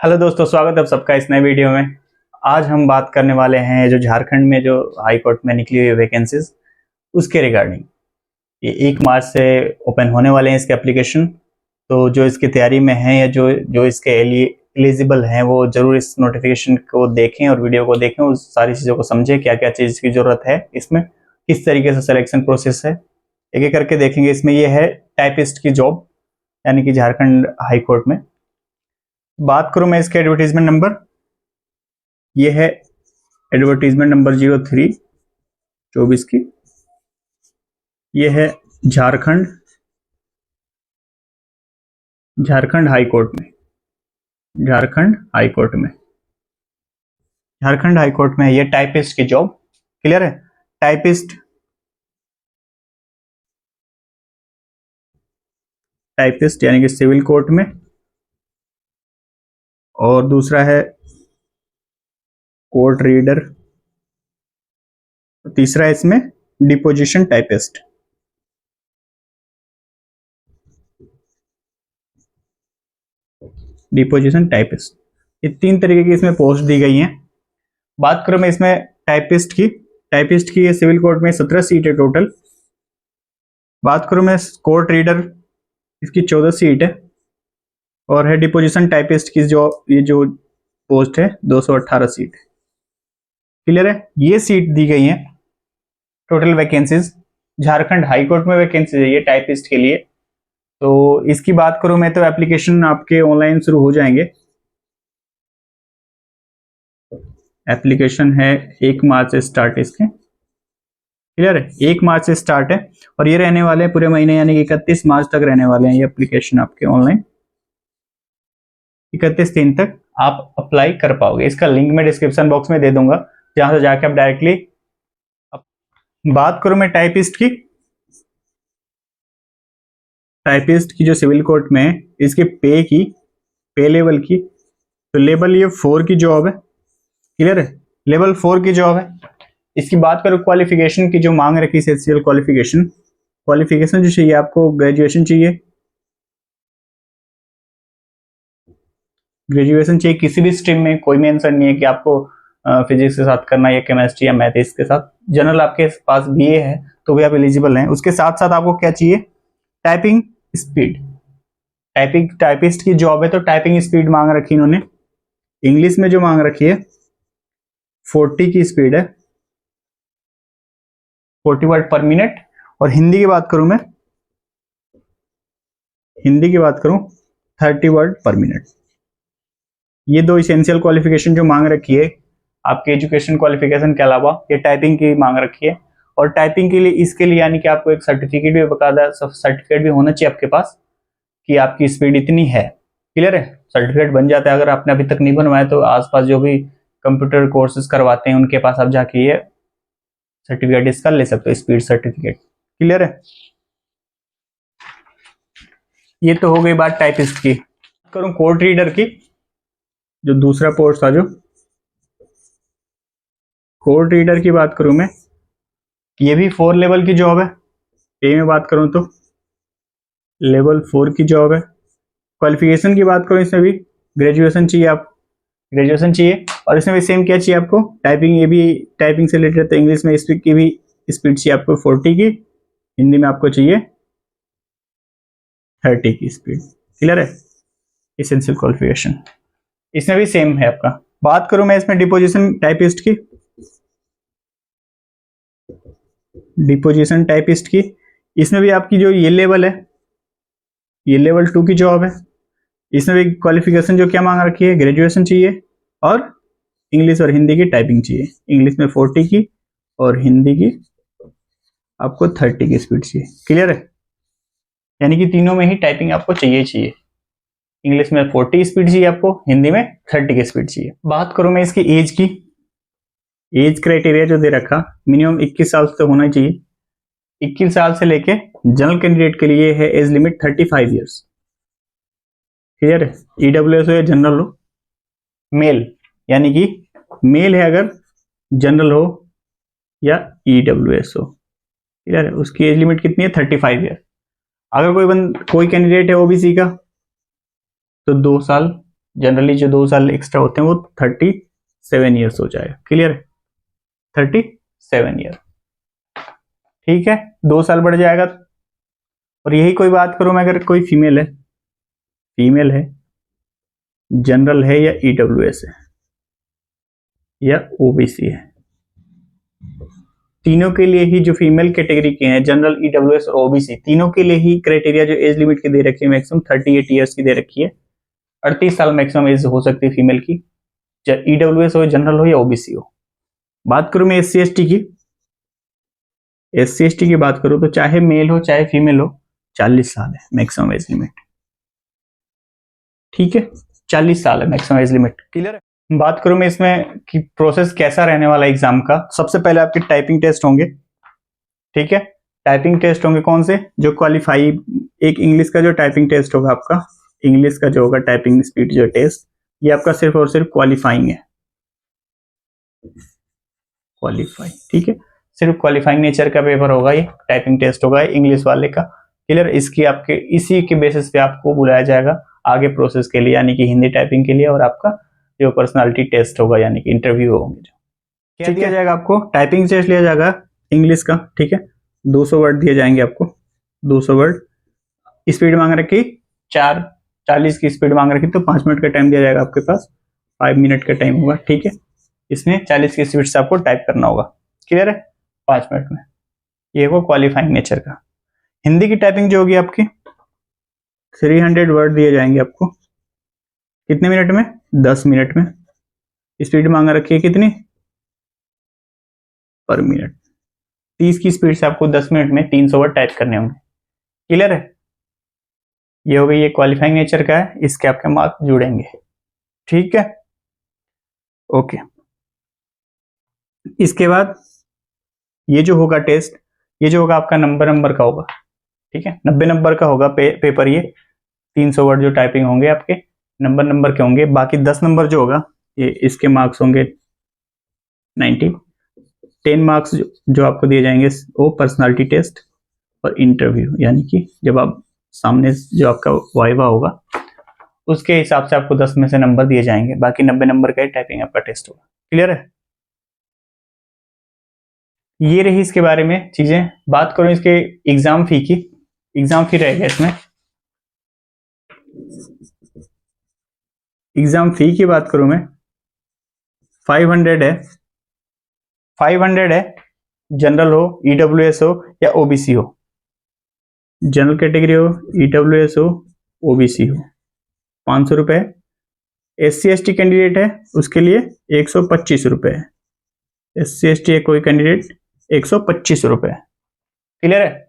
Hello दोस्तों, स्वागत है आप सबका इस नए वीडियो में। आज हम बात करने वाले हैं जो झारखंड में जो हाई कोर्ट में निकली हुई वैकेंसीज उसके रिगार्डिंग। ये 1 मार्च से ओपन होने वाले हैं इसके एप्लीकेशन। तो जो इसकी तैयारी में हैं या जो जो इसके एलिजिबल हैं वो ज़रूर इस नोटिफिकेशन को देखें और वीडियो को देखें, उस सारी चीज़ों को समझें, क्या क्या चीज़ की ज़रूरत है इसमें, किस तरीके से सिलेक्शन प्रोसेस है, एक एक करके देखेंगे। इसमें ये है टाइपिस्ट की जॉब, यानी कि झारखंड हाई कोर्ट में। बात करूं मैं इसके एडवर्टीजमेंट नंबर, ये है एडवर्टीजमेंट नंबर 03/24 की। ये है झारखंड हाई कोर्ट में, झारखंड हाई कोर्ट में, झारखंड हाई कोर्ट में ये टाइपिस्ट की जॉब। क्लियर है? टाइपिस्ट यानी कि सिविल कोर्ट में, और दूसरा है कोर्ट रीडर, तीसरा है इसमें डिपोजिशन टाइपिस्ट। डिपोजिशन टाइपिस्ट, ये 3 तरीके की इसमें पोस्ट दी गई हैं। बात करूं मैं इसमें टाइपिस्ट की ये सिविल कोर्ट में 17 सीट है टोटल। बात करूं मैं कोर्ट रीडर, इसकी 14 सीट है, और है डिपोजिशन टाइपिस्ट की जो पोस्ट है 218 सीट। क्लियर है? ये सीट दी गई है total vacancies. Jharkhand high court में वैकेंसी है ये टाइपिस्ट के लिए। तो इसकी बात करूं मैं तो एप्लीकेशन आपके ऑनलाइन शुरू हो जाएंगे। एप्लीकेशन है 1 मार्च से स्टार्ट इसके। क्लियर है? 1 मार्च से स्टार्ट है और ये रहने वाले हैं पूरे महीने, यानी कि 31 मार्च तक रहने वाले हैं ये एप्लीकेशन आपके ऑनलाइन। 31 दिन तक आप अप्लाई कर पाओगे। इसका लिंक मैं डिस्क्रिप्शन बॉक्स में दे दूंगा, जहां से जाके आप डायरेक्टली। बात करूं मैं टाइपिस्ट की जो सिविल कोर्ट में है, इसके पे लेवल की, तो लेवल ये 4 की जॉब है। क्लियर है? लेवल 4 की जॉब है। इसकी बात करो क्वालिफिकेशन की, जो मांग रखी है एसएससी क्वालिफिकेशन जो चाहिए आपको, ग्रेजुएशन चाहिए। किसी भी स्ट्रीम में, कोई मेंशन नहीं है कि आपको फिजिक्स के साथ करना है या केमिस्ट्री या मैथ इसके साथ। जनरल आपके पास बीए है तो भी आप एलिजिबल हैं। उसके साथ साथ आपको क्या चाहिए? Typing speed. टाइपिस्ट की जॉब है तो टाइपिंग स्पीड मांग रखी इन्होंने। इंग्लिश में जो मांग रखी है 40 की स्पीड है, 40 वर्ड पर मिनट। और हिंदी की बात करूं 30 वर्ड पर मिनट। ये 2 इसेंशियल क्वालिफिकेशन जो मांग रखी है आपके एजुकेशन क्वालिफिकेशन के अलावा, ये टाइपिंग की मांग रखी है। और टाइपिंग के लिए, इसके लिए यानी कि आपको एक सर्टिफिकेट भी, बकायदा सर्टिफिकेट भी होना चाहिए आपके पास कि आपकी स्पीड इतनी है। क्लियर है? सर्टिफिकेट बन जाता है। अगर आपने अभी तक नहीं बनवाया तो आसपास जो भी कंप्यूटर कोर्सेज करवाते हैं उनके पास आप जाके ये सर्टिफिकेट इसका ले सकते हो, स्पीड सर्टिफिकेट। क्लियर है? ये तो हो गई बात टाइपिस्ट की। करूं कोर्ट रीडर की, जो दूसरा पोस्ट था, जो कोर्ट रीडर की बात करूं मैं, ये भी 4 लेवल की जॉब है। पे में बात करूं तो लेवल 4 की जॉब है। क्वालिफिकेशन की बात करूं, इसमें भी ग्रेजुएशन चाहिए। और इसमें भी सेम क्या चाहिए आपको? टाइपिंग, ये भी टाइपिंग से रिलेटेड, तो इंग्लिश में स्पीड की भी स्पीड चाहिए आपको 40 की, हिंदी में आपको चाहिए 30 की स्पीड। क्लियर है? इसेंशियल क्वालिफिकेशन इसमें भी सेम है आपका। बात करूं मैं इसमें डिपोजिशन टाइपिस्ट की, इसमें भी आपकी जो ये लेवल है, ये लेवल 2 की जॉब है। इसमें भी क्वालिफिकेशन जो क्या मांग रखी है, ग्रेजुएशन चाहिए और इंग्लिश और हिंदी की टाइपिंग चाहिए। इंग्लिश में 40 की और हिंदी की आपको 30 की स्पीड चाहिए। क्लियर है? यानी कि तीनों में ही टाइपिंग आपको चाहिए। इंग्लिश में 40 स्पीड चाहिए आपको, हिंदी में 30 की स्पीड चाहिए। बात करूं मैं इसकी एज की, एज क्राइटेरिया जो दे रखा, मिनिमम 21 साल से होना चाहिए। 21 साल से लेके जनरल कैंडिडेट के लिए है एज लिमिट 35 ईयर्स। क्लियर है? ईडब्ल्यूएस हो या जनरल हो, मेल, यानी कि मेल है अगर जनरल हो या ईडब्ल्यूएस हो। क्लियर है? उसकी एज लिमिट कितनी है? 35 ईयर। अगर कोई कैंडिडेट है ओबीसी का तो 2 साल जनरली जो 2 साल एक्स्ट्रा होते हैं वो 37 ईयर्स हो जाएगा। क्लियर है? 37 ईयर, ठीक है, 2 साल बढ़ जाएगा। और यही कोई बात करूं मैं, अगर कोई फीमेल है, जनरल है या ईडब्ल्यूएस है या ओबीसी है, तीनों के लिए ही जो फीमेल कैटेगरी के हैं, जनरल, ईडब्ल्यूएस और ओबीसी, तीनों के लिए ही क्राइटेरिया जो एज लिमिट की दे रखी है मैक्सिमम 38 ईयर्स की दे रखी है। 38 साल मैक्सिमम एज हो सकती है फीमेल की, ईडब्ल्यूएस हो, जनरल हो या ओबीसी हो। बात करूं मैं SC ST की बात करूं तो चाहे मेल हो चाहे फीमेल हो, 40 साल है मैक्सिमम एज लिमिट। ठीक है, 40 साल है मैक्सिमम एज लिमिट। क्लियर है? बात करूं मैं इसमें कि प्रोसेस कैसा रहने वाला एग्जाम का, सबसे पहले आपके टाइपिंग टेस्ट होंगे। ठीक है, टाइपिंग टेस्ट होंगे कौन से, जो क्वालिफाई, एक इंग्लिश का जो टाइपिंग टेस्ट होगा आपका, इंग्लिश का जो होगा टाइपिंग स्पीड जो टेस्ट, ये आपका सिर्फ और सिर्फ क्वालिफाइंग है, क्वालिफाई। ठीक है, सिर्फ क्वालिफाइंग नेचर का पेपर होगा, ये टाइपिंग टेस्ट होगा इंग्लिश वाले का। क्लियर? इसकी आपके इसी के बेसिस पे आपको बुलाया जाएगा आगे प्रोसेस के लिए, यानी कि हिंदी टाइपिंग के लिए, और आपका जो पर्सनालिटी टेस्ट होगा यानी कि इंटरव्यू होंगे। जो क्या दिया जाएगा आपको, टाइपिंग टेस्ट लिया जाएगा इंग्लिश का। ठीक है, 200 वर्ड दिए जाएंगे आपको, 200 वर्ड। स्पीड मांग रखी 40 की स्पीड मांग रखी, तो 5 मिनट का टाइम दिया जाएगा आपके पास, 5 मिनट का टाइम होगा। ठीक है, इसमें 40 की स्पीड से आपको टाइप करना होगा। क्लियर है? 5 मिनट में। ये होगा क्वालिफाइंग नेचर का। हिंदी की टाइपिंग जो होगी आपकी, 300 वर्ड दिए जाएंगे आपको, कितने मिनट में, 10 मिनट में। स्पीड मांगा रखी है कितनी, पर मिनट, 30 की स्पीड से आपको 10 मिनट में 300 वर्ड टाइप करने होंगे। क्लियर है? ये हो गई, ये क्वालिफाइंग नेचर का है, इसके आपके मार्क्स जुड़ेंगे। ठीक है, ओके। इसके बाद ये जो होगा टेस्ट, ये जो होगा आपका नंबर का होगा। ठीक है, 90 नंबर का होगा पेपर। ये 300 वर्ड जो टाइपिंग होंगे आपके नंबर के होंगे। बाकी 10 नंबर जो होगा, ये इसके मार्क्स होंगे 90। 10 मार्क्स जो आपको दिए जाएंगे वो पर्सनालिटी टेस्ट और इंटरव्यू, यानी कि जब आप सामने जो आपका वाइवा होगा उसके हिसाब से आपको 10 में से नंबर दिए जाएंगे। बाकी 90 नंबर का ही टाइपिंग आपका टेस्ट होगा। क्लियर है? ये रही इसके बारे में चीजें। बात करूं इसके एग्जाम फी की, एग्जाम फी रहेगा इसमें। एग्जाम फी की बात करूं मैं, 500 है, 500 है। जनरल हो, ईडब्ल्यूएस हो या ओबीसी हो, जनरल कैटेगरी हो, ईडब्ल्यूएस हो, ओबीसी हो, 500 रुपए। SC ST कैंडिडेट है उसके लिए 125 रुपए है। SC ST है कोई कैंडिडेट, 125 रुपए। क्लियर है?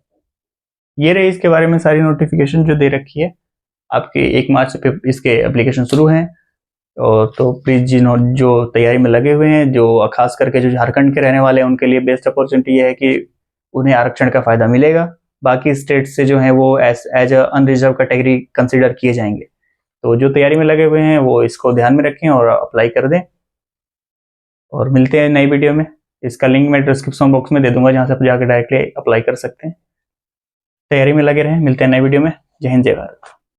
ये रही इसके बारे में सारी नोटिफिकेशन जो दे रखी है। आपके 1 मार्च से इसके एप्लीकेशन शुरू हैं, और तो प्लीज जो तैयारी में लगे हुए हैं, जो खास करके जो झारखंड के रहने वाले हैं, उनके लिए बेस्ट अपॉर्चुनिटी ये है कि उन्हें आरक्षण का फायदा मिलेगा। बाकी स्टेट से जो है वो as a unreserve category consider किए जाएंगे। तो जो तैयारी में लगे हुए हैं वो इसको ध्यान में रखें और अप्लाई कर दें। और मिलते हैं नई वीडियो में। इसका लिंक मैं डिस्क्रिप्शन बॉक्स में दे दूंगा, जहां से आप जाकर डायरेक्टली अप्लाई कर सकते हैं। तैयारी में लगे रहें, मिलते हैं नई वीडियो में। जय हिंद, जय भारत।